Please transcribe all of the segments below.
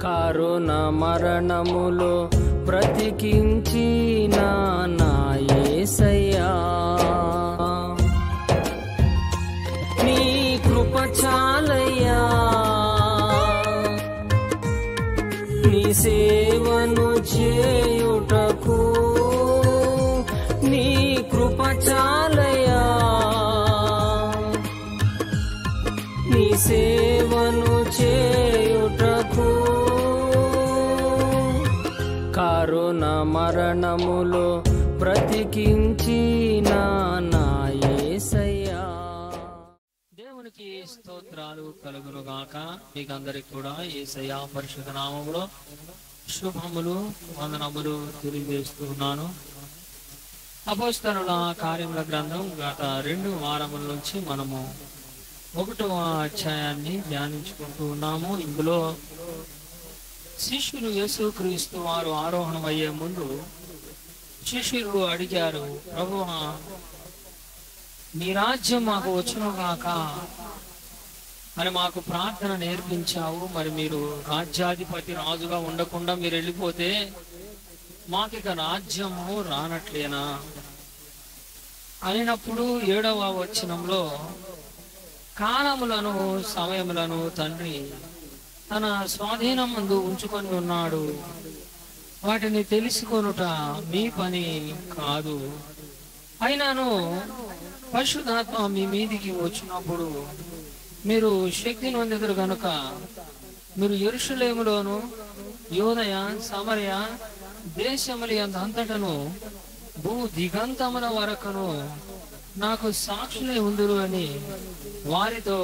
కరుణ మరణములో బ్రతికించిన నా యేసయ్యా, నీ కృప చాలయ్యా, నీ సేవను చేయుటకు నీ కృప చాలయ్యా, నీ సేవను చేయుటకు కరుణ మరణములో బ్రతికించిన నా యేసయ్యా. దేవునికి స్తోత్రాలు కలుగునుగాక. మీకందరికి కూడా యేసయ్యా పరిశుద్ధ నామములో శుభములు వందనములు తెలియజేస్తున్నాను. అపోస్తలుల కార్యముల గ్రంథం గత 2 వారముల నుంచి మనము 1వ అధ్యాయాన్ని ధ్యానించుకుంటూ ఉన్నాము. ఇందులో శిష్యులు యేసుక్రీస్తు వారు ఆరోహణం అయ్యే ముందు శిష్యులు అడిగారు, ప్రభువా, నీ రాజ్యం మాకు వచ్చునుగాక అని మాకు ప్రార్థన నేర్పించావు. మరి మీరు రాజ్యాధిపతి రాజుగా ఉండకుండా మీరు వెళ్ళిపోతే మాకిక రాజ్యము రానట్లేనా అయినప్పుడు 7వ వచనంలో కాలములను సమయములను తండ్రి తన స్వాధీనం ముందు ఉంచుకొని ఉన్నాడు, వాటిని తెలుసుకొనుట మీ పని కాదు. అయినాను పరిశుద్ధాత్మ మీ మీదికి వచ్చినప్పుడు మీరు శక్తి నొందెదరు గనుక మీరు యెరూషలేములోను యోదయ సమరయ దేశముల అంతటను భూ దిగంతముల వరకును నాకు సాక్షులై ఉందురు అని వారితో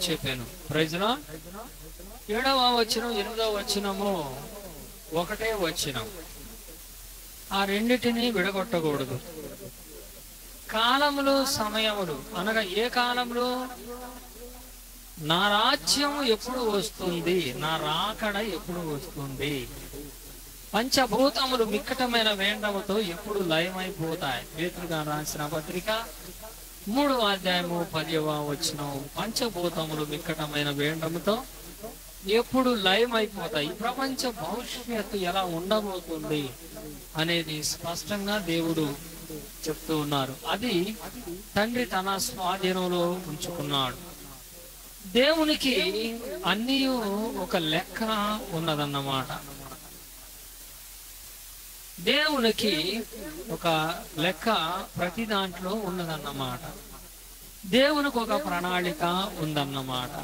చెప్పాను. Praise Lord. 7వ వచనం 8వ వచనము ఒకటే వచనం. ఆ రెండిటిని విడగొట్టకూడదు. కాలములు సమయములు అనగా ఏ కాలంలో నా రాజ్యం ఎప్పుడు వస్తుంది, నా రాకడ ఎప్పుడు వస్తుంది, పంచభూతములు మిక్కటమైన వేండముతో ఎప్పుడు లయమైపోతాయి. పేతురుగా రాసిన పత్రిక 3వ అధ్యాయము 10వ వచనం. పంచభూతములు మిక్కటమైన వేండముతో ఎప్పుడు లయమైపోతాయి. ఈ ప్రపంచ భవిష్యత్తు ఎలా ఉండబోతుంది అనేది స్పష్టంగా దేవుడు చెప్తూ ఉన్నారు. అది తండ్రి తన స్వాధీనంలో ఉంచుకున్నాడు. దేవునికి అన్నీ ఒక లెక్క ఉన్నదన్నమాట. దేవునికి ఒక లెక్క ప్రతి దాంట్లో ఉన్నదన్నమాట. దేవునికి ఒక ప్రణాళిక ఉందన్నమాట.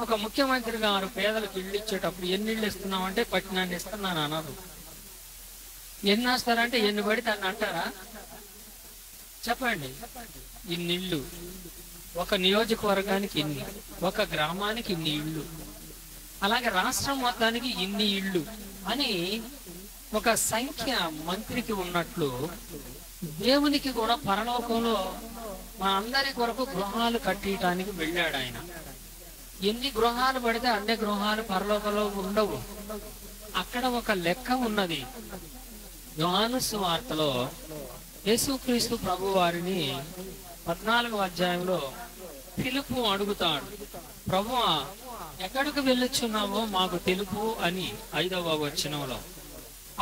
ఒక ముఖ్యమంత్రి గారు పేదలకు ఇల్లు ఇచ్చేటప్పుడు ఎన్ని ఇళ్ళు ఇస్తున్నామంటే పట్టినాన్ని ఇస్తున్నాను అన్నారు. ఎన్ని వస్తారంటే ఎన్ని పడితే అన్ని అంటారా? చెప్పండి. ఇన్ని ఇళ్ళు, ఒక నియోజకవర్గానికి ఇన్ని, ఒక గ్రామానికి ఇన్ని ఇళ్ళు, అలాగే రాష్ట్రం మొత్తానికి ఇన్ని ఇళ్ళు అని ఒక సంఖ్య మంత్రికి ఉన్నట్లు దేవునికి కూడా పరలోకంలో మా అందరి కొరకు గృహాలు కట్టడానికి వెళ్ళాడు ఆయన. ఎన్ని గృహాలు పడితే అన్ని గృహాలు పరలోకంలో ఉండవు. అక్కడ ఒక లెక్క ఉన్నది. యోహాను సువార్తలో యేసుక్రీస్తు ప్రభు వారిని 14వ అధ్యాయంలో పిలుపు అడుగుతాడు, ప్రభువా, ఎక్కడికి వెళ్ళొచ్చున్నావో మాకు తెలుపు అని 5వ వచనంలో.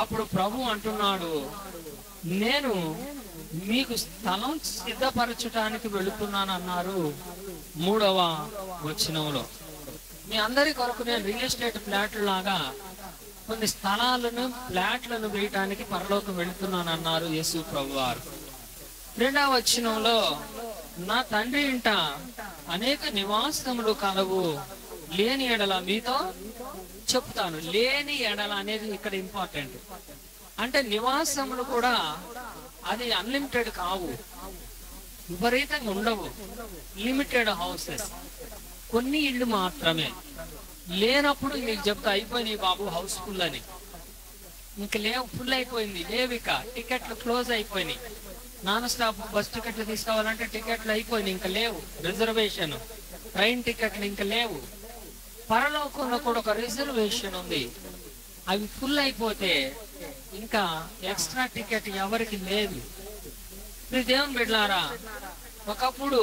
అప్పుడు ప్రభు అంటున్నాడు, నేను మీకు స్థలం సిద్ధపరచడానికి వెళుతున్నాను అన్నారు 3వ వచనంలో. మీ అందరి కొరకు నేను రియల్ ఎస్టేట్ ఫ్లాట్ లాగా కొన్ని స్థలాలను ఫ్లాట్లను వేయటానికి పరలోకం వెళుతున్నాను అన్నారు యేసు ప్రభు వారు. 2వ వచనంలో నా తండ్రి ఇంట అనేక నివాసములు కలవు, లేని ఎడల మీతో చెప్తాను. లేని ఎడల అనేది ఇక్కడ ఇంపార్టెంట్. అంటే నివాసములు కూడా అది అన్లిమిటెడ్ కావు, విపరీతంగా ఉండవు. లిమిటెడ్ హౌసెస్, కొన్ని ఇళ్ళు మాత్రమే. లేనప్పుడు మీకు చెప్తా, అయిపోయినాయి బాబు హౌస్ఫుల్ అని. ఇంక లేవు, ఫుల్ అయిపోయింది, లేవిక టికెట్లు క్లోజ్ అయిపోయినాయి. నాన్ స్టాప్ బస్ టికెట్లు తీసుకోవాలంటే టికెట్లు అయిపోయినాయి, ఇంకా లేవు. రిజర్వేషన్ ట్రైన్ టికెట్లు ఇంకా లేవు. పరలోకంలో కూడా ఒక రిజర్వేషన్ ఉంది. అవి ఫుల్ అయిపోతే ఇంకా ఎక్స్ట్రా టికెట్ ఎవరికి లేదు. దేవుని బిడ్డలారా, ఒకప్పుడు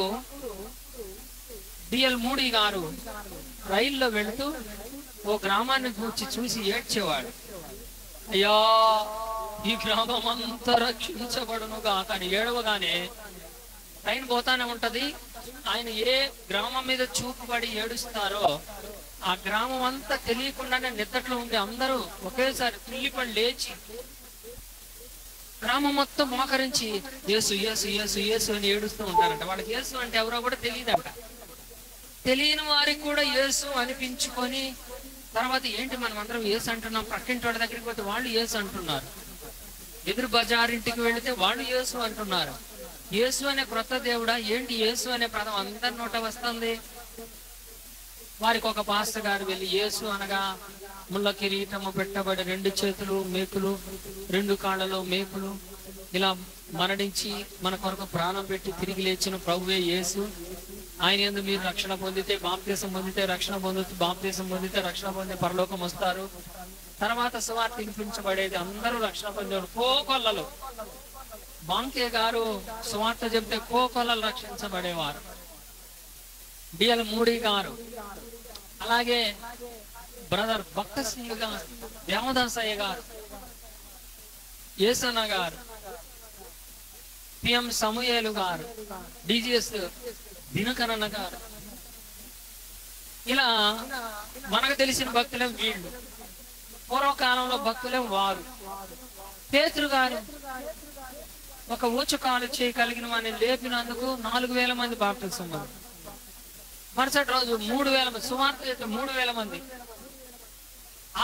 డిఎల్ మూడి గారు రైల్లో వెళుతూ ఓ గ్రామాన్ని చూసి ఏడ్చేవాడు. అయ్యా, ఈ గ్రామం అంతా రక్షించబడునుగా కానీ ఏడవగానే ట్రైన్ పోతానే ఉంటది. ఆయన ఏ గ్రామం మీద చూపుబడి ఏడుస్తారో ఆ గ్రామం అంతా తెలియకుండానే నిద్రలో ఉండి అందరూ ఒకేసారి తుల్లిపడి లేచి గ్రామం మొత్తం మోకరించి యేసు యేసు యేసు యేసు అని ఏడుస్తూ ఉంటారంట. వాళ్ళకి యేసు అంటే ఎవరో కూడా తెలియదంట. తెలియని వారికి కూడా యేసు అనిపించుకొని తర్వాత ఏంటి మనం అందరం యేసు అంటున్నాం, పక్కింటి వాళ్ళ దగ్గరికి పోతే వాళ్ళు యేసు అంటున్నారు, ఎదురు బజారింటికి వెళితే వాళ్ళు యేసు అంటున్నారు. యేసు అనే క్రొత్త దేవుడా ఏంటి యేసు అనే పదం అందరి నోట వస్తుంది. వారికి ఒక పాస్టర్ గారు వెళ్ళి యేసు అనగా ముళ్ళ కిరీటము పెట్టబడి 2 చేతులు మేకులు 2 కాళ్ళలో మేకులు ఇలా మరణించి మన కొరకు ప్రాణం పెట్టి తిరిగి లేచిన ప్రభువే యేసు, ఆయన యందు మీరు రక్షణ పొందితే బాప్తీసం పొందితే రక్షణ పొందితే బాప్తీసం పొందితే రక్షణ పొంది పరలోకం వస్తారు. తర్వాత సువార్త వినిపించబడేది, అందరూ రక్షణ పొందేవారు. కోకొల్లలు బాంకే గారు సువార్త చెప్తే కోకొల్లలు రక్షించబడేవారు. డిఎల్ మూడి గారు, అలాగే బ్రదర్ భక్త సింగ్ గారు, దేవదాసయ్య గారు, యేసన్న గారు, పిఎం సమూయేలు గారు, డిజిఎస్ దినకరణ గారు, ఇలా మనకు తెలిసిన భక్తులేం వీళ్ళు. పూర్వకాలంలో భక్తులేం వారు. పేతురు గారు ఒక ఊచకాలు చేయగలిగిన వాడిని లేపినందుకు 4000 మంది బాప్తిసం పొందారు. మరుసటి రోజు 3000 మంది, సువార్త 3000 మంది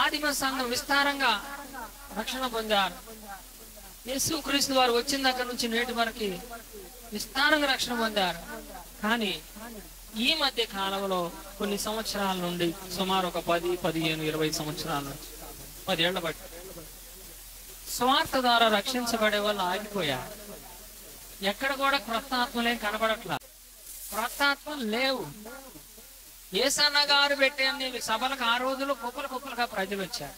ఆదిమ సంఘం విస్తారంగా రక్షణ పొందారు. యేసుక్రీస్తు వారు వచ్చిన దగ్గర నుంచి నేటి వరకు విస్తారంగా రక్షణ పొందారు. కానీ ఈ మధ్య కాలంలో కొన్ని సంవత్సరాల నుండి సుమారు ఒక 10, 15, 20 సంవత్సరాల నుంచి 10 ఏళ్ల బట్టి స్వార్థ ద్వారా రక్షించబడే వాళ్ళు ఆగిపోయారు. ఎక్కడ కూడా క్రొత్త ఆత్మలే కనబడట్లా, క్రొత్త ఆత్మలు లేవు. యేసన్న గారు పెట్టే సభలకు ఆ రోజుల్లో కుప్పలుగా ప్రజలు వచ్చారు.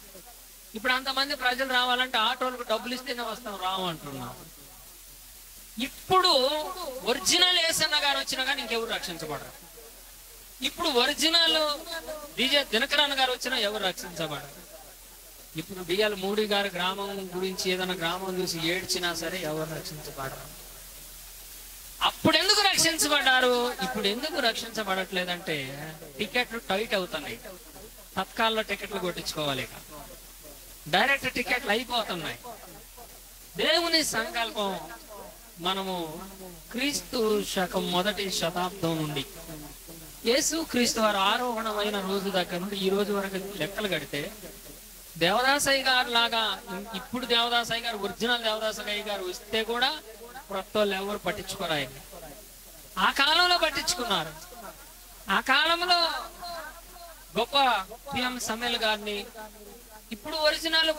ఇప్పుడు అంతమంది ప్రజలు రావాలంటే ఆటోలకు డబ్బులు ఇస్తేనే వస్తాం, రావు అంటున్నాం. ఇప్పుడు ఒరిజినల్ యేసన్న గారు వచ్చినా కానీ ఇంకెవరు రక్షించబడరు. ఇప్పుడు ఒరిజినల్ డిజే దినకరణ గారు వచ్చినా ఎవరు రక్షించబడరు. ఇప్పుడు డిఎల్ మూడి గారు గ్రామం గురించి ఏదైనా గ్రామం చూసి ఏడ్చినా సరే ఎవరు రక్షించబడరు. అప్పుడు ఎందుకు రక్షించబడ్డారు, ఇప్పుడు ఎందుకు రక్షించబడట్లేదంటే టికెట్లు టైట్ అవుతున్నాయి. తత్కాల్లో టికెట్లు కొట్టించుకోవాలి, డైరెక్ట్ టికెట్లు అయిపోతున్నాయి. దేవుని సంకల్పం మనము క్రీస్తు శకం 1వ శతాబ్దం నుండి యేసు క్రీస్తు వారు ఆరోహణమైన రోజు దగ్గర నుండి ఈ రోజు వరకు లెక్కలు కడితే దేవదాసయ్య గారు లాగా ఇప్పుడు దేవదాసయ్య గారు ఒరిజినల్ దేవదాసయ్య గారు వస్తే కూడా క్రొత్త వాళ్ళు ఎవరు పట్టించుకోరు. ఆయన ఆ కాలంలో పట్టించుకున్నారు. ఆ కాలంలో గొప్ప పిఎం సమేల్ గారిని, ఇప్పుడు ఒరిజినల్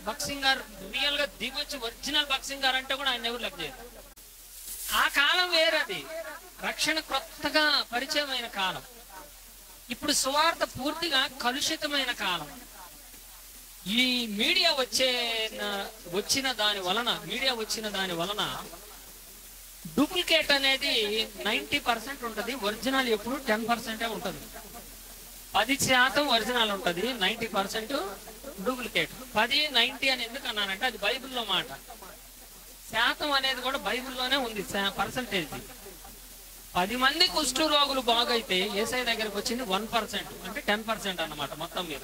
బక్సింగ్ గారు రియల్ గా దిగొచ్చి ఒరిజినల్ బక్సింగ్ గారు అంటే కూడా ఆయన ఎవరు లెక్క చేయరు. ఆ కాలం వేరది, రక్షణ కొత్తగా పరిచయమైన కాలం. ఇప్పుడు సువార్త పూర్తిగా కలుషితమైన కాలం. ఈ మీడియా వచ్చిన దాని వలన డూప్లికేట్ అనేది 90% ఉంటుంది, ఒరిజినల్ ఎప్పుడు 10% ఉంటుంది. 10% ఒరిజినల్ ఉంటుంది, 90% డూప్లికేట్. 10, 90 అని ఎందుకు అన్నానంటే అది బైబిల్లో మాట. శాతం అనేది కూడా బైబిల్లోనే ఉంది, పర్సంటేజ్. 10 మంది కుష్ఠు రోగులు బాగైతే యేసయ్య దగ్గరకు వచ్చింది 1%, అంటే 10% అన్నమాట మొత్తం మీద.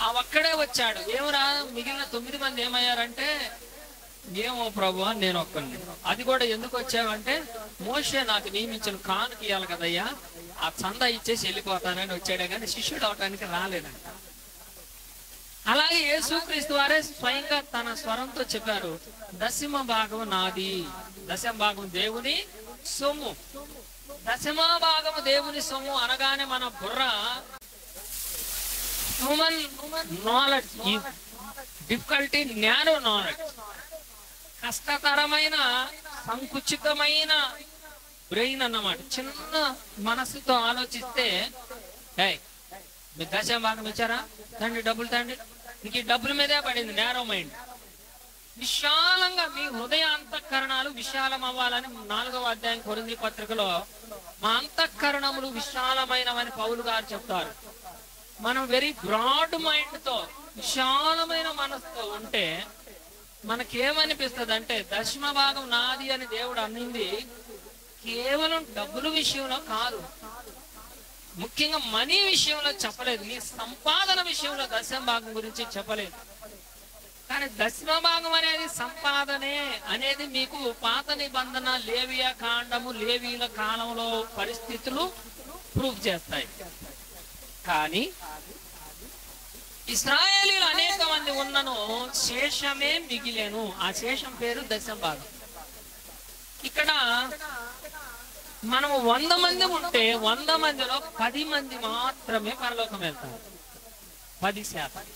ఆ ఒక్కడే వచ్చాడు. ఏమరా మిగిలిన 9 మంది ఏమయ్యారంటే, ఏమో ప్రభు నేను ఒక్కడిని. అది కూడా ఎందుకు వచ్చావంటే మోషే నాకు నియమించిన కానుక ఇవ్వాలి కదయ్యా, ఆ చందా ఇచ్చేసి వెళ్ళిపోతానని వచ్చాడే కానీ శిష్యుడు అవటానికి రాలేదంట. అలాగే యేసుక్రీస్తు వారే స్వయంగా తన స్వరంతో చెప్పారు, 10వ భాగం నాది, 10వ భాగం దేవుని సొమ్ము. 10వ భాగము దేవుని సొమ్ము అనగానే మన బుర్ర human knowledge, difficulty narrow knowledge, కష్టతరమైన సంకుచితమైన బ్రెయిన్ అన్నమాట. చిన్న మనసుతో ఆలోచిస్తే, మీరు 10వ భాగం ఇచ్చారా, తండ్రి డబ్బులు తండ్రి, ఇంక ఈ డబ్బుల మీదే పడింది నేరో మైండ్. విశాలంగా మీ హృదయ అంతఃకరణాలు విశాలం అవ్వాలని 4వ అధ్యాయం కొరింథీ పత్రికలో మా అంతఃకరణములు విశాలమైనవని పౌలు గారు చెప్తారు. మనం వెరీ బ్రాడ్ మైండ్తో, విశాలమైన మనసుతో ఉంటే మనకేమనిపిస్తుంది అంటే దశమ భాగం నాది అని దేవుడు అన్నింది కేవలం డబ్బుల విషయంలో కాదు, ముఖ్యంగా మనీ విషయంలో చెప్పలేదు, నీ సంపాదన విషయంలో దశమ భాగం గురించి చెప్పలేదు. కానీ దశమ భాగం అనేది సంపాదనే అనేది మీకు పాత నిబంధన లేవియ కాండము లేవీల కాలంలో పరిస్థితులు ప్రూఫ్ చేస్తాయి. కానీ ఇశ్రాయేలీలు అనేక మంది ఉన్నను, శేషమే మిగిలేను. ఆ శేషం పేరు దశమ భాగం. ఇక్కడ మనం 100 మంది ఉంటే 100 మందిలో 10 మంది మాత్రమే పరలోకం వెళ్తారు, 10%.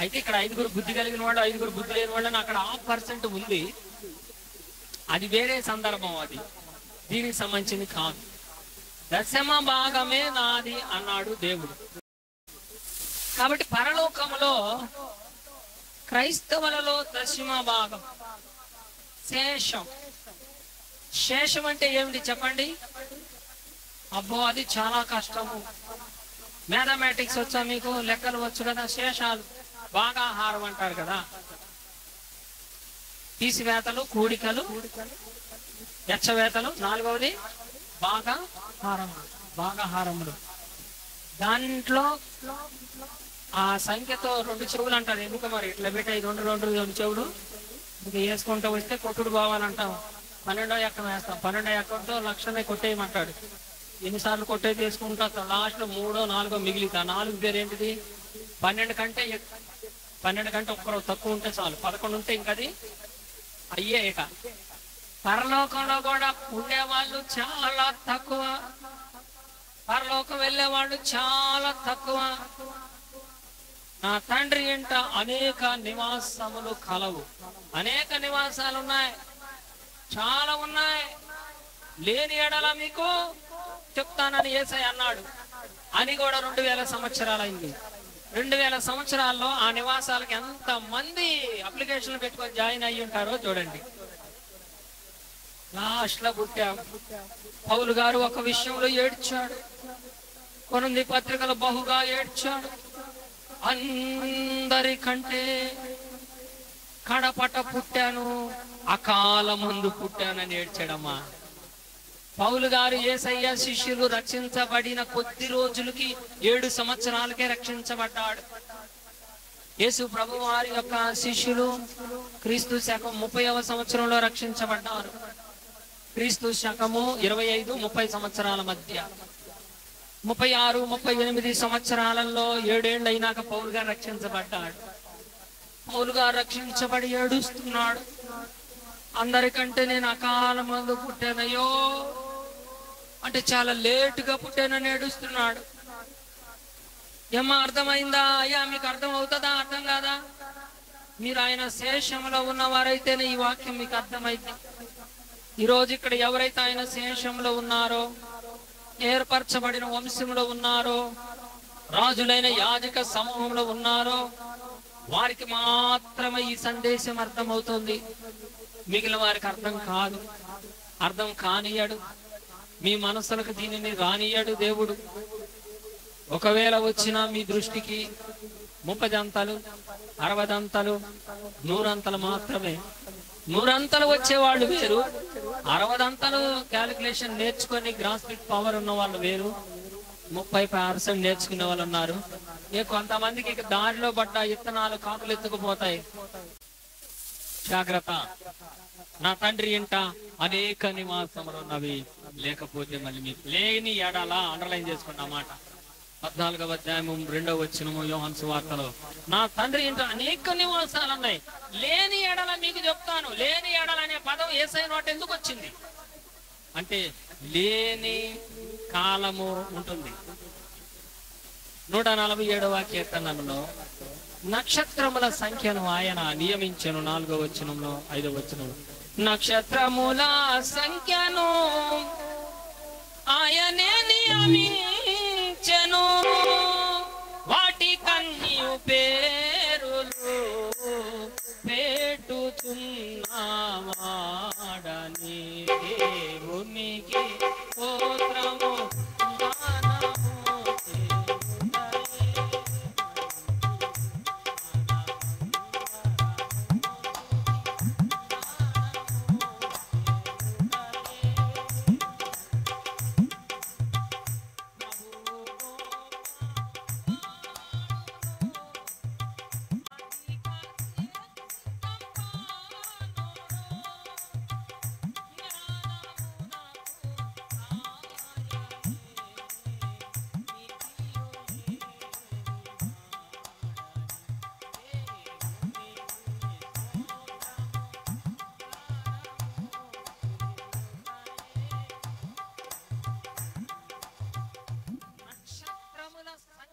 అయితే ఇక్కడ 5 బుద్ధి కలిగిన వాళ్ళు 5 బుద్ధి లేని వాళ్ళని అక్కడ 1% ఉంది. అది వేరే సందర్భం, అది దీనికి సంబంధించింది కాదు. దశమ భాగమే నాది అన్నాడు దేవుడు. కాబట్టి పరలోకములో క్రైస్తవులలో దశమ భాగం శేషం. శేషం అంటే ఏమిటి చెప్పండి? అబ్బో అది చాలా కష్టము. మ్యాథమెటిక్స్ వచ్చా మీకు? లెక్కలు వచ్చు కదా. శేషాలు భాగాహారం అంటారు కదా, తీసివేతలు, కూడికలు, యచ్చవేతలు, 4వది భాగాహారములు. దాంట్లో ఆ సంఖ్యతో 2 చెవులు అంటారు. ఎందుకు మరి ఇట్లా పెట్టాయి? 2 చెవులు ఇంకా వేసుకుంటూ వస్తే కొట్టుడు బావాలంటాం. 12వ ఎక్కం వేస్తాం. 12వ ఎక్కంతో లక్షనే కొట్టేయమంటాడు. ఎన్నిసార్లు కొట్టేది వేసుకుంటా లాస్ట్లో 3, 4 మిగిలితా. 4 పేరు ఏంటిది? 12 కంటే 12 కంటే ఒక్కరు తక్కువ ఉంటే చాలు. 11 ఉంటే ఇంకది అయ్యే. ఇక పరలోకంలో కూడా ఉండేవాళ్ళు చాలా తక్కువ, పరలోకం వెళ్ళే వాళ్ళు చాలా తక్కువ. నా తండ్రి ఇంట అనేక నివాసములు కలవు. అనేక నివాసాలు ఉన్నాయి, చాలా ఉన్నాయి. లేని ఎడల మీకు చెప్తానని యేసయ్య అన్నాడు. అని కూడా 2000 సంవత్సరాలైంది. 2000 సంవత్సరాల్లో ఆ నివాసాలకు ఎంత మంది అప్లికేషన్లు పెట్టుకొని జాయిన్ అయ్యి ఉంటారో చూడండి. లాస్ట్ లో పుట్టాం. పౌలు గారు ఒక విషయంలో ఏడ్చాడు, కొరింథీ పత్రికలో బహుగా ఏడ్చాడు. అందరికంటే కడపట పుట్టాను, అకాల ముందు పుట్టానని ఏడ్చాడమ్మా. పౌలు గారు యేసయ్య శిష్యులు రక్షించబడిన కొద్ది రోజులకి 7 సంవత్సరాలకే రక్షించబడ్డాడు. యేసు ప్రభు వారి యొక్క శిష్యులు క్రీస్తు శకం 30వ సంవత్సరంలో రక్షించబడ్డారు. క్రీస్తు శకము 25-30 సంవత్సరాల మధ్య 36-38 సంవత్సరాలలో 7 ఏళ్ళు అయినాక పౌలు గారు రక్షించబడ్డాడు. పౌలు గారు రక్షించబడి ఏడుస్తున్నాడు. అందరికంటే నేను అకాల మందు పుట్టానయ్యో అంటే చాలా లేటుగా పుట్టానని ఏడుస్తున్నాడు. ఏమో అర్థమైందా? అయ్యా మీకు అర్థం అవుతుందా? అర్థం కాదా? మీరు ఆయన శేషంలో ఉన్నవారైతేనే ఈ వాక్యం మీకు అర్థమైంది. ఈరోజు ఇక్కడ ఎవరైతే ఆయన శేషంలో ఉన్నారో, ఏర్పరచబడిన వంశంలో ఉన్నారో, రాజులైన యాజక సమూహంలో ఉన్నారో, వారికి మాత్రమే ఈ సందేశం అర్థమవుతుంది. మిగిలిన వారికి అర్థం కాదు, అర్థం కానియడు. మీ మనసులకు దీనిని రానియడు దేవుడు. ఒకవేళ వచ్చినా మీ దృష్టికి 30 అంతలు, 60 అంతలు, 100 అంతలు మాత్రమే. 100 అంతలు వచ్చేవాళ్ళు వేరు, 60 అంతలు క్యాలిక్యులేషన్ నేర్చుకొని గ్రాస్పిక్ పవర్ ఉన్న వాళ్ళు వేరు, 30% నేర్చుకునే వాళ్ళు ఉన్నారు. కొంతమందికి దారిలో పడ్డ ఇత్తనాలు కాకులు ఎత్తుకుపోతాయి. జాగ్రత్త. నా తండ్రి ఇంట అనేక నివాసములు ఉన్నవి, లేకపోతే మళ్ళీ మీకు లేని ఎడల అండర్లైన్ చేసుకున్న మాట 14వ అధ్యాయము 2వ వచనము యోహాను సువార్తలో, నా తండ్రి ఇంట అనేక నివాసాలు ఉన్నాయి, లేని ఎడల మీకు చెప్తాను. లేని ఎడల అనే పదం యేసయ్య నోట ఎందుకు వచ్చింది అంటే లేని కాలము ఉంటుంది. 147వ కీర్తనలో నక్షత్రముల సంఖ్యను ఆయన నియమించెను. 4వ వచనంలో 5వ వచనంలో నక్షత్రముల సంఖ్యను ఆయనే నియమించెను, వాటి కన్యు పేరులు పెట్టుచున్నవాడని దేవునికి స్తోత్రము గానము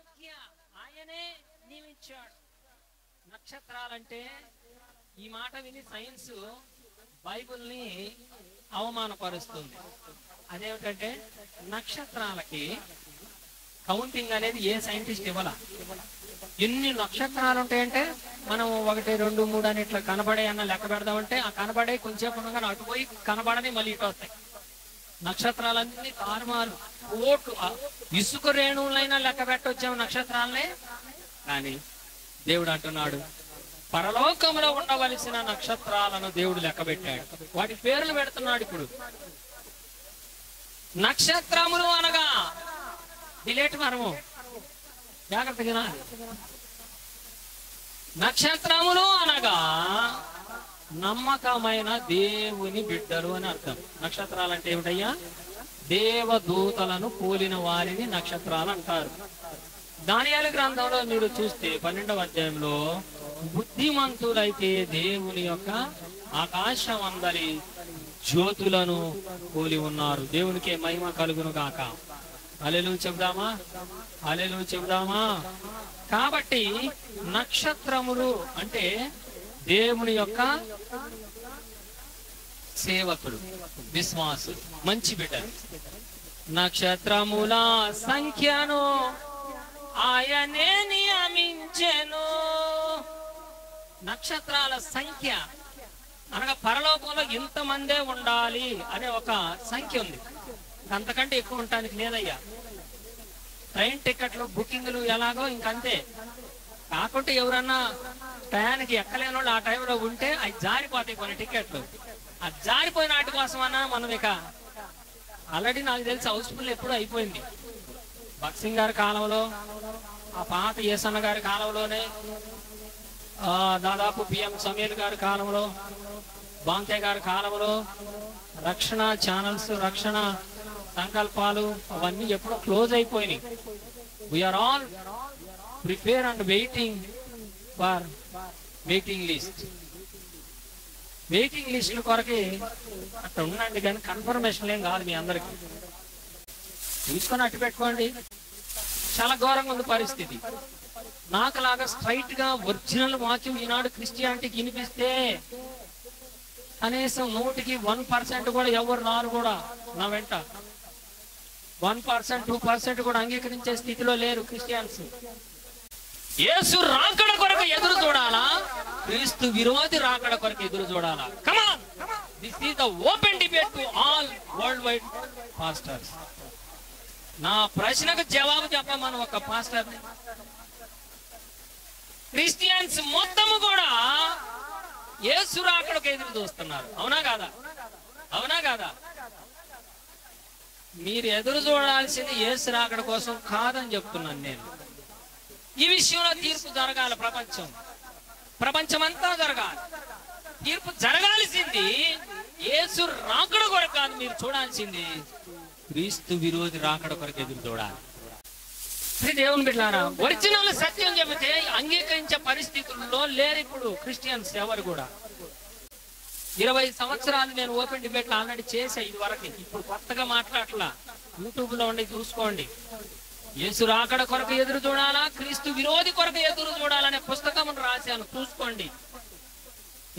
సంఖ్య ఆయనే నియమించాడు. నక్షత్రాలంటే ఈ మాట విని సైన్స్ బైబిల్ని అవమానపరుస్తుంది. అదేమిటంటే నక్షత్రాలకి కౌంటింగ్ అనేది ఏ సైంటిస్ట్ ఇవ్వాల. ఎన్ని నక్షత్రాలు ఉంటాయంటే మనం 1, 2, 3 అని ఇట్లా కనబడే అన్న లెక్క పెడదామంటే ఆ కనబడే కొంచెం ఉండగానే అటుపోయి కనబడని మళ్ళీ ఇటు వస్తాయి. నక్షత్రాలన్నీ తారుమారు కోట్లు ఇసుక రేణువులైనా లెక్క పెట్టొచ్చాము నక్షత్రాలనే. కానీ దేవుడు అంటున్నాడు, పరలోకంలో ఉండవలసిన నక్షత్రాలను దేవుడు లెక్క పెట్టాడు. వాటి పేర్లు పెడుతున్నాడు. ఇప్పుడు నక్షత్రములు అనగా డిలేట్ మరము జాగ్రత్తగా, నక్షత్రములు అనగా నమ్మకమైన దేవుని బిడ్డలు అని అర్థం. నక్షత్రాలు అంటే ఏమిటయ్యా? దేవదూతలను పోలిన వారిని నక్షత్రాలు అంటారు. దానియేలు గ్రంథంలో మీరు చూస్తే 12వ అధ్యాయంలో బుద్ధిమంతులైతే దేవుని యొక్క ఆకాశం అందరి జ్యోతులను పోలి ఉన్నారు. దేవునికే మహిమ కలుగును గాక. హల్లెలూయా చెబుదామా? హల్లెలూయా చెబుదామా? కాబట్టి నక్షత్రములు అంటే దేవుని యొక్క సేవకులు, విశ్వాసులు, మంచి బిడ్డలు. నక్షత్రముల సంఖ్యను ఆయనే నియమించెను. నక్షత్రాల సంఖ్య అనగా పరలోకంలో ఇంతమందే ఉండాలి అనే ఒక సంఖ్య ఉంది. అంతకంటే ఎక్కువ ఉండటానికి లేదయ్యా. ట్రైన్ టికెట్లు బుకింగ్లు ఎలాగో ఇంకంతే. కాకుంటే ఎవరన్నా టయానికి ఎక్కలేని వాళ్ళు ఆ టైంలో ఉంటే అవి జారిపోతాయి కొన్ని టికెట్లు. ఆ జారిపోయిన వాటి కోసమన్నా మనం ఇక ఆల్రెడీ నాకు తెలిసి హౌస్ఫుల్ ఎప్పుడూ అయిపోయింది. భక్సింగ్ గారి కాలంలో, ఆ పాత ఏసన్న గారి కాలంలోనే, దాదాపు పిఎం సమీర్ గారి కాలంలో, బాంకే గారి కాలంలో రక్షణ ఛానల్స్, రక్షణ సంకల్పాలు అవన్నీ ఎప్పుడో క్లోజ్ అయిపోయినాయి. We are all prepare and waiting for waiting list. Waiting లిస్టుల కొరకి అట్లా ఉండండి, కానీ కన్ఫర్మేషన్ ఏం కాదు. మీ అందరికి తీసుకొని అట్టు పెట్టుకోండి. చాలా ఘోరంగా ఉంది పరిస్థితి. నాకులాగా స్ట్రైట్ గా ఒరిజినల్ వాక్యం ఈనాడు క్రిస్టియానిటీకి వినిపిస్తే కనీసం 100కి 1% కూడా ఎవరు రారు కూడా నా వెంట. 1%, 2% కూడా అంగీకరించే స్థితిలో లేరు క్రిస్టియన్స్. యేసు రాకడ కొరకు ఎదురు చూడాలా? క్రీస్తు విరోధి రాకడ కొరకు ఎదురు చూడాలా? Come on, this is the open debate to all world wide pastors. నా ప్రశ్నకు జవాబు చెప్పమని ఒక పాస్టర్. క్రిస్టియన్స్ మొత్తము కూడా యేసు రాకడకు ఎదురు చూస్తున్నారు. అవునా కాదా? అవునా కాదా? మీరు ఎదురు చూడాల్సింది యేసు రాకడ కోసం కాదని చెప్తున్నాను నేను. ఈ విషయంలో తీర్పు జరగాలి. ప్రపంచమంతా జరగాలి. తీర్పు జరగాల్సింది యేసు రాకడ కొరకు కాదు. మీరు చూడాల్సింది క్రీస్తు విరోధి రాకడ కొరకు ఎదురు చూడాలి. దేవుని బిడ్డలారా, ఒరిజినల్ సత్యం చెబితే అంగీకరించే పరిస్థితుల్లో లేరు ఇప్పుడు క్రిస్టియన్స్ ఎవరు కూడా. 20 సంవత్సరాలు నేను ఓపెన్ డిబేట్లు ఆల్రెడీ చేసా ఇది వరకు. ఇప్పుడు కొత్తగా మాట్లాడలా. యూట్యూబ్ లో ఉండి చూసుకోండి. యేసు రాకడ కొరకు ఎదురు చూడాలా, క్రీస్తు విరోధి కొరకు ఎదురు చూడాలనే పుస్తకం రాశాను, చూసుకోండి.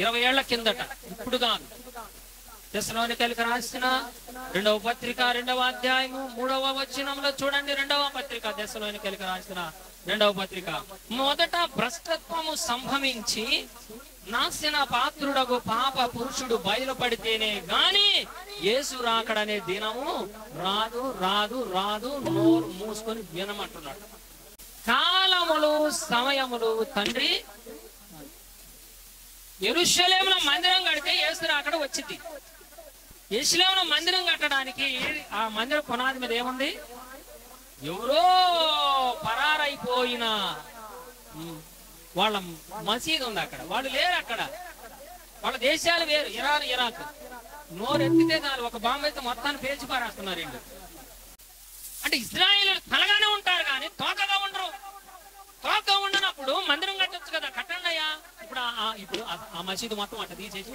20 ఏళ్ల కిందట, ఇప్పుడు కాదు. తెస్సలోనికైలకు రాసిన 2వ పత్రిక 2వ అధ్యాయము 3వ వచనంలో చూడండి. 2వ పత్రిక, తెస్సలోనికైలకు రాసిన 2వ పత్రిక. మొదట భ్రష్టత్వము సంభవించి నాశన పాత్రుడగు పాప పురుషుడు బయలుపడితేనే గాని యేసు రాకడనే దినము రాదు రాదు రాదు. నోరు మూసుకొని వినమంటున్నాడు. కాలములు సమయములు తండ్రి. యెరూషలేములో మందిరం కడితే యేసు రాకడ వచ్చింది. యెరూషలేములో మందిరం కట్టడానికి ఆ మందిరం పునాది మీద ఏముంది? ఎవరో పరారైపోయిన వాళ్ళ మసీదు ఉంది అక్కడ. వాళ్ళు లేరు అక్కడ. వాళ్ళ దేశాలు వేరు. Iran, Iraq. నోరెత్తితే చాలు ఒక బాంబు అయితే మొత్తాన్ని పేల్చి పారేస్తున్నారు వీళ్ళు. అంటే ఇజ్రాయేల్ తలగానే ఉంటారు కానీ తోకగా ఉండరు. తోక ఉండనప్పుడు మందిరం కట్టొచ్చు కదా, కట్టండి అయ్యా. ఇప్పుడు ఆ మసీదు మొత్తం అట్ట తీసేసి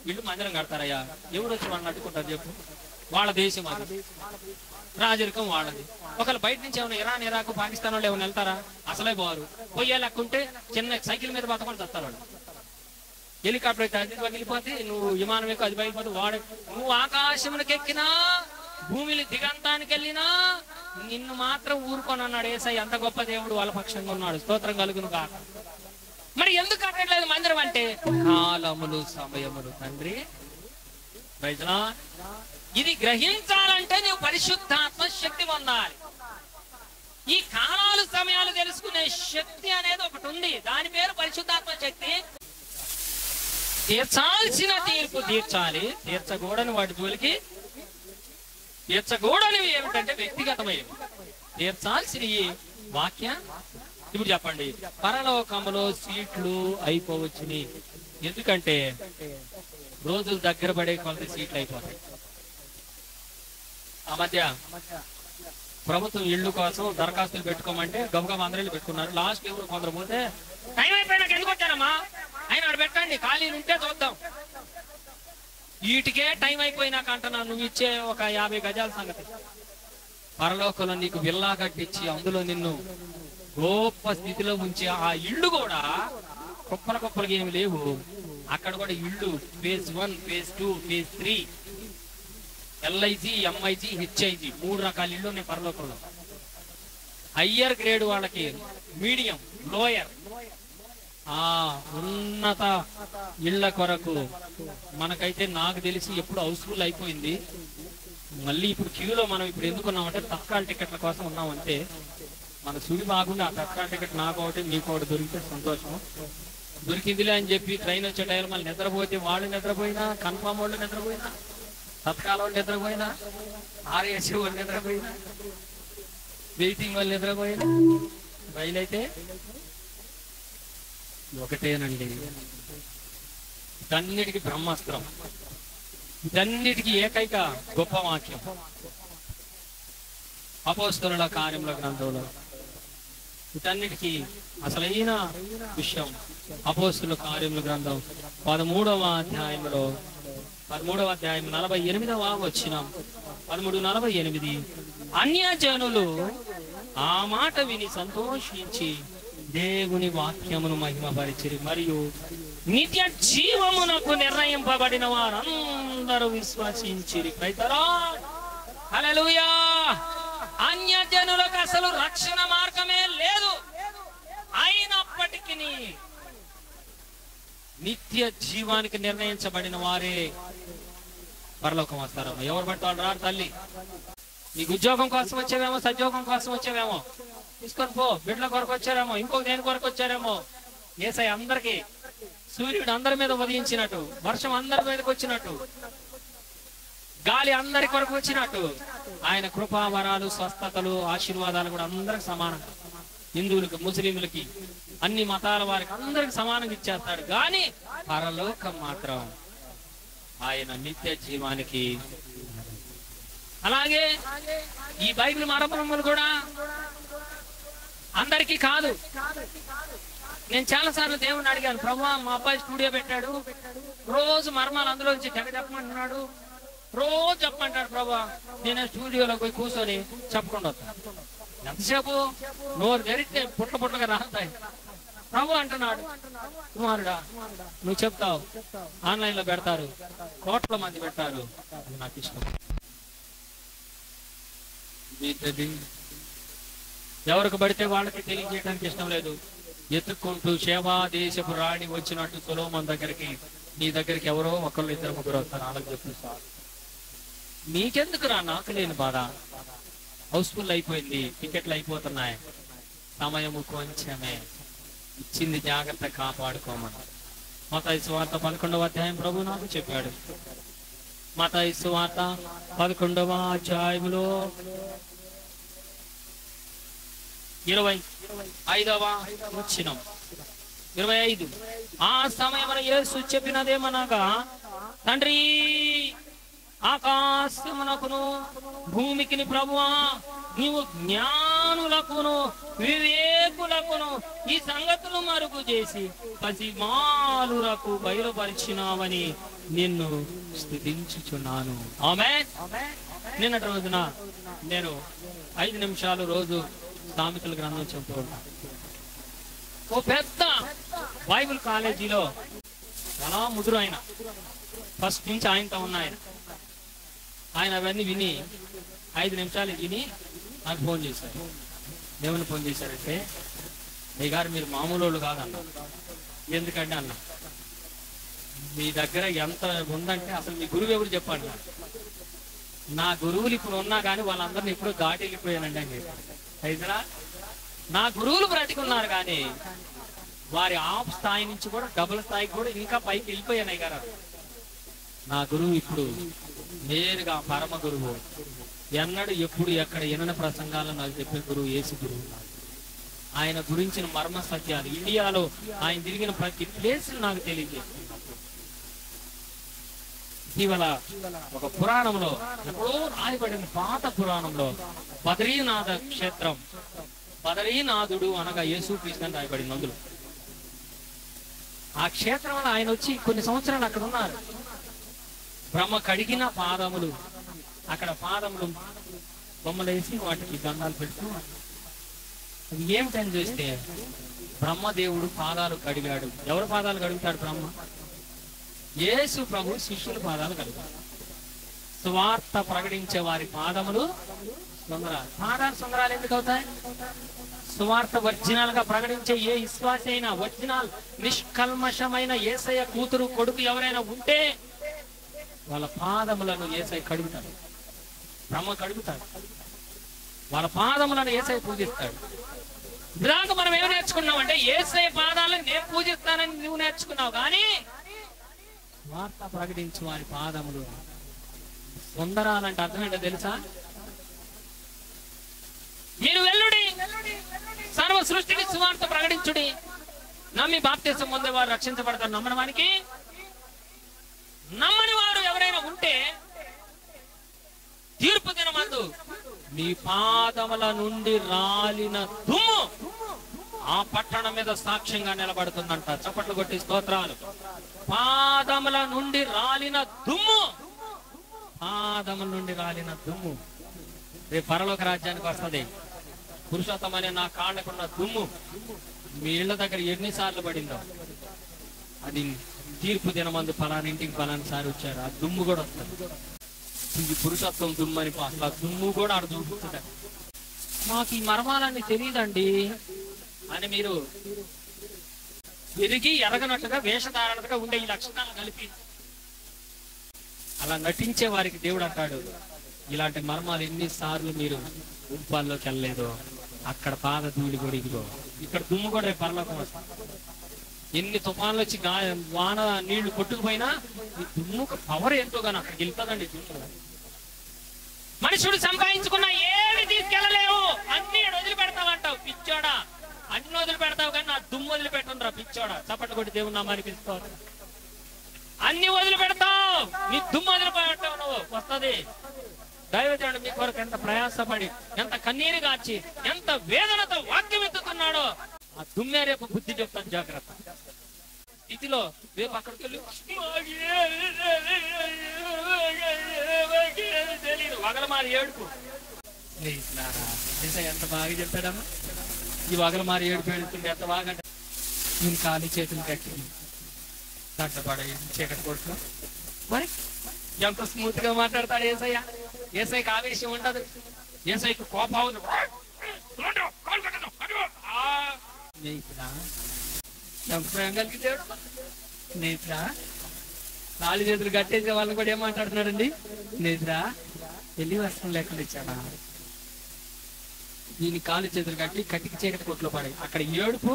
వీళ్ళు మందిరం కడతారయ్యా. ఎవరు వచ్చి వాళ్ళని అడ్డుకుంటారు చెప్పు? వాళ్ళ దేశం అది, రాజరికం వాళ్ళది. ఒకళ్ళు బయట నుంచి ఏమైనా ఇరాన్, ఇరాక్, పాకిస్తాన్ వాళ్ళు ఏమైనా వెళ్తారా? అసలే బారు. పోయే లెక్కుంటే చిన్న సైకిల్ మీద బతకని చస్తారు వాళ్ళు. హెలికాప్టర్ అయితే అది పగిలిపోతే, నువ్వు విమానం ఎక్కువ అది పగిలిపోతే, నువ్వు ఆకాశమునికి ఎక్కినా, భూమిని దిగంతానికి వెళ్ళినా నిన్ను మాత్రం ఊరుకొని అన్నాడు యేసయ్య. అంత గొప్ప దేవుడు వాళ్ళ పక్షంగా ఉన్నాడు. స్తోత్రం కలుగును గాక. మరి ఎందుకు కట్టట్లేదు మందిరం అంటే కాలములు, సమయములు. తండ్రి ఇది గ్రహించాలంటే నువ్వు పరిశుద్ధాత్మ శక్తి పొందాలి. ఈ కాలాలు, సమయాలు తెలుసుకునే శక్తి అనేది ఒకటి ఉంది. దాని పేరు పరిశుద్ధాత్మ శక్తి. తీర్చాల్సిన తీర్పు తీర్చాలి, తీర్చకూడని వాటి జోలికి తీర్చకూడనివి ఏమిటంటే వ్యక్తిగతమైనవి. తీర్చాల్సిన ఈ వాక్య. ఇప్పుడు చెప్పండి, పరలోకములో సీట్లు అయిపోవచ్చుని. ఎందుకంటే రోజులు దగ్గర పడే కొంత సీట్లు అయిపోతాయి. ఆ మధ్య ప్రభుత్వం ఇళ్ళు కోసం దరఖాస్తులు పెట్టుకోమంటే గబగబా అందరూ పెట్టుకున్నారు. లాస్ట్ ఎవరు కొందరు పోతే, టైం అయిపోయినాక ఎందుకు వచ్చారమ్మా, అయినా అక్కడ పెట్టండి, ఖాళీలు ఉంటే చూద్దాం. వీటికే టైం అయిపోయినాక అంటున్నా, నువ్వు ఇచ్చే ఒక 50 గజాల సంగతి. పరలోకంలో నీకు విల్లా కట్టించి అందులో నిన్ను గొప్ప స్థితిలో ఉంచి, ఆ ఇళ్ళు కూడా కుప్పలకి ఏమి లేవు. అక్కడ కూడా ఇళ్ళు phase 1, phase 2, phase 3, LIG, MIG, HIG 3 రకాల ఇళ్ళు ఉన్నాయి పరలోకంలో. హయ్యర్ గ్రేడ్ వాళ్ళకి, మీడియం, లోయర్, ఉన్నత ఇళ్ల కొరకు. మనకైతే నాకు తెలిసి ఎప్పుడు హౌస్ఫుల్ అయిపోయింది. మళ్ళీ ఇప్పుడు క్యూలో మనం ఇప్పుడు ఎందుకున్నామంటే తత్కాల టికెట్ల కోసం ఉన్నామంటే, మన సుడి బాగుండి ఆ తత్కాల టికెట్ నాకు ఒకటి మీకు ఒకటి దొరికితే సంతోషం. దొరికిందిలే అని చెప్పి ట్రైన్ వచ్చే టైం మళ్ళీ నిద్రపోతే వాళ్ళు నిద్రపోయినా, కన్ఫామ్ వాళ్ళు నిద్రపోయినా, తత్కాల వాళ్ళు నిద్రపోయినా, RAC వాళ్ళు నిద్రపోయినా, వెయిటింగ్ వాళ్ళు నిద్రపోయినా, రైలు అయితే ఒకటేనండి. ఇదన్నిటికీ బ్రహ్మాస్త్రం, ఇదన్నిటికీ ఏకైక గొప్ప వాక్యం అపోస్తలుల కార్యముల గ్రంథంలో. వీటన్నిటికీ అసలైన విషయం అపోస్తలుల కార్యముల గ్రంథం 13వ అధ్యాయంలో 48వ వచనం. 13:48 అన్యజనులు ఆ మాట విని సంతోషించి దేవుని వాక్యమును మహిమపరిచిరి, మరియు నిత్య జీవమునకు నిర్ణయింపబడిన వారందరూ విశ్వసించిరి. హల్లెలూయా. అన్యజనులకు అసలు రక్షణ మార్గమే లేదు. అయినప్పటికీ నిత్య జీవానికి నిర్ణయించబడిన వారే పరలోకం వస్తారమ్మ. ఎవరు బట్టి వాళ్ళు రారు తల్లి. నీకు ఉద్యోగం కోసం వచ్చేవేమో, సద్యోగం కోసం వచ్చేవేమో, తీసుకొని పో. బిడ్డల కొరకు వచ్చారేమో, ఇంకొక దేని కొరకు వచ్చారేమో. యేసయ్య అందరికీ, సూర్యుడు అందరి మీద ఉదయించినట్టు, వర్షం అందరి మీదకి వచ్చినట్టు, గాలి అందరి కొరకు వచ్చినట్టు, ఆయన కృపావరాలు, స్వస్థతలు, ఆశీర్వాదాలు కూడా అందరికి సమానం. హిందువులకి, ముస్లింలకి, అన్ని మతాల వారికి అందరికి సమానంగా ఇచ్చేస్తాడు. కానీ పరలోకం మాత్రం ఆయన నిత్య జీవానికి. అలాగే ఈ బైబిల్ మరపురములు కూడా అందరికీ కాదు. నేను చాలా సార్లు దేవుని అడిగాను, ప్రభువా మా అబ్బాయి స్టూడియో పెట్టాడు, రోజు మర్మాలు అందులో నుంచి తెగ చెప్పమంటున్నాడు, రోజు చెప్పమంటాడు ప్రభువా. నేను స్టూడియోలో పోయి కూర్చొని చెప్పకుండా వస్తాను. ఎంతసేపు నోరు తెరిస్తే పుట్టగా రాస్తాయి. ప్రభు అంటున్నాడు, కుమారుడా నువ్వు చెప్తావు, ఆన్లైన్ లో పెడతారు, కోట్ల మంది పెట్టారు, నాకు ఇష్టం. ఎవరికి పడితే వాళ్ళకి తెలియజేయడానికి ఇష్టం లేదు. ఎత్తుక్కుంటూ సేవా దేశపు రాణి వచ్చినట్టు సొలొమోను దగ్గరికి, నీ దగ్గరికి ఎవరో ఒకళ్ళు, ఇద్దరు, ముగ్గురు వస్తారు. వాళ్ళకి చెప్పు సార్, నీకెందుకు రా, నాకు లేని బాధ. హౌస్ఫుల్ అయిపోయింది, టికెట్లు అయిపోతున్నాయి, సమయము కొంచెమే, ఇచ్చింది జాగ్రత్త కాపాడుకోమని. మత్తయి సువార్త 11వ అధ్యాయం ప్రభు నాకు చెప్పాడు. మత్తయి సువార్త 11వ అధ్యాయంలో 25వ వచనం, 25. ఆ సమయమున యేసు చెప్పినదేమనగా, తండ్రి ఆకాశమునకును భూమికిని ప్రభువా, నీవు జ్ఞానులకును వివేకుల వరకును ఈ సంగతులు మరుగు చేసి పసిమాలురకు బయలుపరిచినావని నిన్ను స్తుతించుచున్నాను. ఆమేన్. నిన్నటి రోజున నేను 5 నిమిషాలు రోజు సామెతల గ్రంథం చెబుతూ ఉంటాను. ఓ పెద్ద బైబిల్ కాలేజీలో చాలా ముదురు ఆయన, ఫస్ట్ నుంచి ఆయనతో ఉన్న ఆయన అవన్నీ విని 5 నిమిషాలు విని నాకు ఫోన్ చేశారు. ఏమని ఫోన్ చేశారంటే, మీ గారు మీరు మామూలు వాళ్ళు కాదన్న. ఎందుకంటే అన్న, మీ దగ్గర ఎంత ఉందంటే అసలు మీ గురువు ఎవరు చెప్పండి. నా గురువులు ఇప్పుడు ఉన్నా కానీ వాళ్ళందరినీ ఇప్పుడు దాటి వెళ్ళిపోయానండి అని చెప్పారు. అయితేనా నా గురువులు బ్రతికున్నారు కానీ వారి ఆఫ్ స్థాయి నుంచి కూడా డబుల్ స్థాయికి కూడా ఇంకా పైకి వెళ్ళిపోయాను గారు. నా గురువు ఇప్పుడు నేరుగా పరమ గురువు, ఎన్నడు ఎప్పుడు ఎక్కడ ఎన్న ప్రసంగాలను నాకు చెప్పే గురువు యేసు గురువు. ఆయన గురించిన మర్మ సత్యాలు ఇండియాలో ఆయన తిరిగిన ప్రతి ప్లేస్ నాకు తెలియజేస్తుంది. ఇటీవల ఒక పురాణంలో ఎప్పుడో రాయబడిన పాత పురాణంలో బదరీనాథ క్షేత్రం, బదరీనాథుడు అనగా యేసుక్రీస్తు అని రాయబడింది. అందులో ఆ క్షేత్రంలో ఆయన వచ్చి కొన్ని సంవత్సరాలు అక్కడ ఉన్నారు. బ్రహ్మ కడిగిన పాదములు, అక్కడ పాదములు బొమ్మలేసి వాటికి దండాలు పెడుతూ, అది ఏమిటని చూస్తే బ్రహ్మదేవుడు పాదాలు కడిగాడు. ఎవరు పాదాలు కడుగుతాడు? బ్రహ్మ. యేసు ప్రభు శిష్యుల పాదాలు కడుగుతాడు. సువార్త ప్రకటించే వారి పాదములు సుందరాలు. పాదాలు సుందరాలు ఎందుకు అవుతాయి? సువార్త ఒరిజినల్ గా ప్రకటించే ఏ విశ్వాసి అయినా, ఒరిజినల్ నిష్కల్మషమైన యేసయ్య కూతురు కొడుకు ఎవరైనా ఉంటే వాళ్ళ పాదములను యేసయ్య కడుగుతాడు. బ్రహ్మ కడుగుతాడు. వాళ్ళ పాదములను యేసయ్య పూజిస్తాడు. ఇలాగ మనం ఏం నేర్చుకున్నామంటే, యేసయ్య పాదాలను నేను పూజిస్తానని నువ్వు నేర్చుకున్నావు, కానీ వార్త ప్రకటించు వారి పాదములు సుందరాలంటే అర్థం ఏంటో తెలుసా? మీరు వెళ్ళుడి, సర్వ సృష్టికి సువార్త ప్రకటించుడి, నమ్మి బాప్తిసం పొందేవారు రక్షించబడతారు. నమ్మని వారికి, నమ్మని వారు ఎవరైనా ఉంటే తీర్పు దినమందు మీ పాదముల నుండి రాలిన దుమ్ము ఆ పట్టణం మీద సాక్ష్యంగా నిలబడుతుందంట. చప్పట్లు కొట్టి స్తోత్రాలు. పాదముల నుండి రాలిన దుమ్ము, పాదముల నుండి రాలిన దుమ్ము రేపు పరలోక రాజ్యానికి వస్తుంది. పురుషోత్తమ అనే నా కాళ్ళకున్న దుమ్ము మీ ఇళ్ల దగ్గర ఎన్నిసార్లు పడిందో, అది తీర్పు దినమందు ఫలానింటికి ఫలానిసారి వచ్చారు, ఆ దుమ్ము కూడా వస్తుంది. ఇది పురుషత్వం దుమ్ము అని అసలు ఆ దుమ్ము కూడా ఆడ దూకుతుంది. మాకు ఈ మర్మాలన్నీ తెలియదండి అని మీరు తిరిగి ఎరగనట్టుగా వేషధారణగా ఉండే ఈ లక్షణాలు కలిపి అలా నటించే వారికి దేవుడు అంటాడు, ఇలాంటి మర్మాలు ఎన్నిసార్లు మీరు గుంపాల్లోకి వెళ్ళలేదో అక్కడ పాద ధూళి కూడా ఇదిగో ఇక్కడ దుమ్ము కూడా రేపు పరలోకం వస్తుంది. ఎన్ని తుఫాన్లు వచ్చి వాన నీళ్లు కొట్టుకుపోయినా ఈ దుమ్ముకు పవర్ ఎంతో కానీ అక్కడికి వెళ్తుందండి దుమ్ము. మనుషుడు సంపాదించుకున్న ఏమి తీసుకెళ్ళలేవు, అన్ని వదిలిపెడతావంటావు పిచ్చోడా, అన్ని వదిలిపెడతావు కానీ నా దుమ్ము వదిలిపెట్టను రా పిచ్చోడా. చప్పట్లు కొట్టి దేవుని నామానికి పిలుస్తావు. అన్ని వదిలిపెడతావు, నీ దుమ్ము వదిలిపెట్టావు, నువ్వు వస్తుంది. దైవజనుడు మీ కొరకు ఎంత ప్రయాసపడి, ఎంత కన్నీరు గార్చి, ఎంత వేదనతో వాక్యం ఎత్తుతున్నాడో ఆ దుమ్మే రేపు బుద్ధి చెప్తాను, జాగ్రత్త. స్థితిలో రేపు అక్కడికి వెళ్ళి తెలియదు వగలమారి ఏడుపు. ఎంత బాగా చెప్పాడమ్మా, ఈ వగలమారి ఏడుపు వెళ్తుండే ఎంత బాగా. నేను ఖాళీ చేతులు కట్టి దాంట్లో పడ చీకటి కొడుకు మరి ఎంత స్మూత్ గా మాట్లాడతాడు ఏసయ్య. ఏసైకి ఆవేశం ఉండదు, ఏసైకి కోపం కలిగితే నేత్రా కాళ్ళు చేతులు కట్టేసే వాళ్ళని కూడా ఏమాట్లాడుతున్నాడండి. నేత్రా వెళ్ళి వస్త్రం లేకుండా ఇచ్చాడా, దీని కాళ్ళు చేతులు కట్టి కట్టికి చీకటి కొట్లో పడే అక్కడ ఏడుపు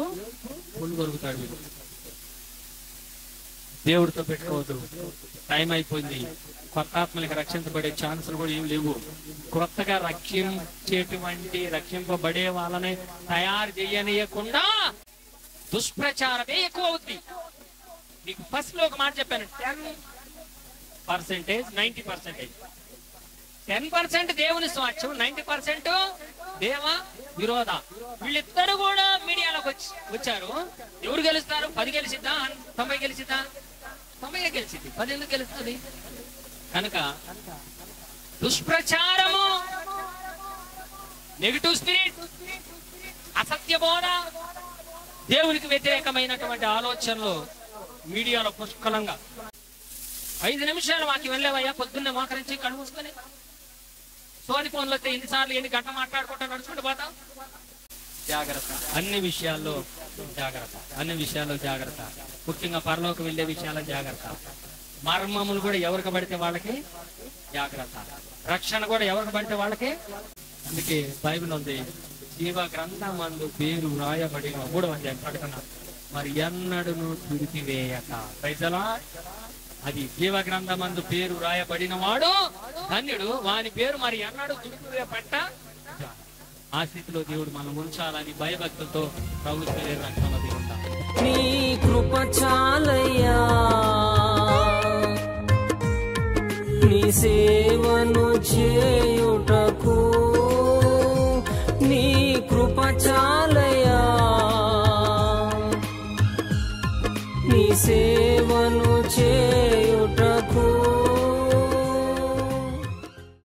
పుల్లు కొరుకుతాడు. వీడు దేవుడితో పెట్టుకోవద్దు, టైం అయిపోయింది. కొత్త ఆత్మలకి రక్షించబడే ఛాన్సులు కూడా ఏం లేవు. కొత్తగా రక్షింపబడే వాళ్ళని తయారు చేయనీయకుండా దుష్ప్రచారమే ఎక్కువ అవుతుంది. మీకు ఫస్ట్ లో ఒక మాట చెప్పాను, 10% 90%. 10% దేవుని స్వాచ్ఛం, 90% దేవ విరోధ. వీళ్ళిద్దరు కూడా మీడియాలోకి వచ్చారు. ఎవరు గెలుస్తారు? 10 గెలిచిద్దా? 90 గెలిచిద్దా? 90 గెలిచింది. 10 ఎందుకు గెలుస్తుంది? కనుక దుష్ప్రచారము, నెగిటివ్ స్పిరిట్, అసత్య బోధ, దేవునికి వ్యతిరేకమైనటువంటి ఆలోచనలు మీడియాలో పుష్కలంగా. 5 నిమిషాలు వాకి వెళ్ళేవయ్యా, పొద్దున్నే మోకరించి కళ్ళు మూసుకొని సోని ఫోన్లో వస్తే ఎన్నిసార్లు ఎన్ని గంట మాట్లాడుకుంటా నడుచుకుంటూ పోతాం. జాగ్రత్త, అన్ని విషయాల్లో జాగ్రత్త, అన్ని విషయాల్లో జాగ్రత్త. ముఖ్యంగా పరలోకి వెళ్ళే విషయాల్లో జాగ్రత్త. మర్మములు కూడా ఎవరికి పడితే వాళ్ళకి జాగ్రత్త. రక్షణ కూడా ఎవరికి పడితే వాళ్ళకి. అందుకే బైబిల్ ఉంది, జీవ గ్రంథమందు పేరు రాయబడిన 3వ అధ్యాయం ప్రకటన, మరి ఎన్నడను తుడిపివేయక. ప్రజలా, అది జీవ గ్రంథమందు పేరు రాయబడిన వాడు ధన్యుడు, వాని పేరు మరి ఎన్నడూ తుడిపివేయబట్ట. ఆ స్థితిలో దేవుడు మనం ఉంచాలని భయభక్తులతో ప్రభుత్వ రక్షణలో ఉంటాం. నీ కృప చాలయ్యా, నీ సేవను చేయ